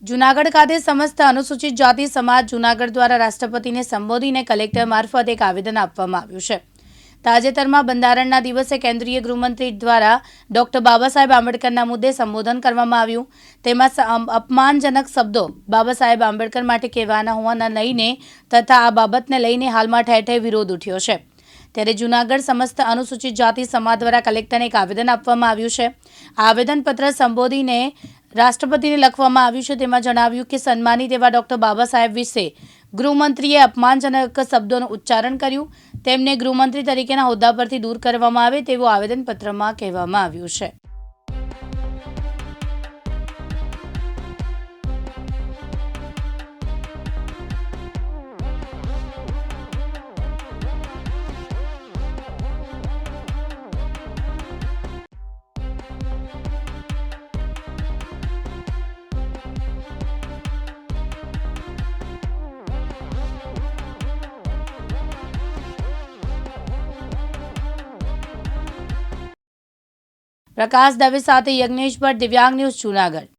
જૂનાગઢ ખાતે સમસ્ત અનુસૂચિત જાતિ સમાજ જૂનાગઢ દ્વારા રાષ્ટ્રપતિને સંબોધીને કલેક્ટર મારફત એક આવેદન આપવામાં આવ્યું છે। તાજેતરમાં બંધારણના દિવસે કેન્દ્રીય ગૃહમંત્રી દ્વારા ડોક્ટર બાબા સાહેબ આંબેડકરના મુદ્દે સંબોધન કરવામાં આવ્યું। તેમાં અપમાનજનક શબ્દો બાબા સાહેબ આંબેડકર માટે કહેવાના હોવાના લઈને તથા આ બાબતને લઈને હાલમાં ઠેર ઠેર વિરોધ ઉઠ્યો છે। ત્યારે જૂનાગઢ સમસ્ત અનુસૂચિત જાતિ સમાજ દ્વારા કલેક્ટરને એક આવેદન આપવામાં આવ્યું છે। આવેદનપત્ર સંબોધીને રાષ્ટ્રપતિને લખવામાં આવ્યું છે। તેમાં જણાવ્યું કે સન્માનિત એવા ડોક્ટર બાબા સાહેબ વિશે ગૃહમંત્રીએ અપમાનજનક શબ્દોનું ઉચ્ચારણ કર્યું। તેમને ગૃહમંત્રી તરીકેના હોદ્દા પરથી દૂર કરવામાં આવે તેવું આવેદનપત્રમાં કહેવામાં આવ્યું છે। प्रकाश दवे साथे यज्ञेश भट्ट, दिव्यांग न्यूज, जूनागढ़।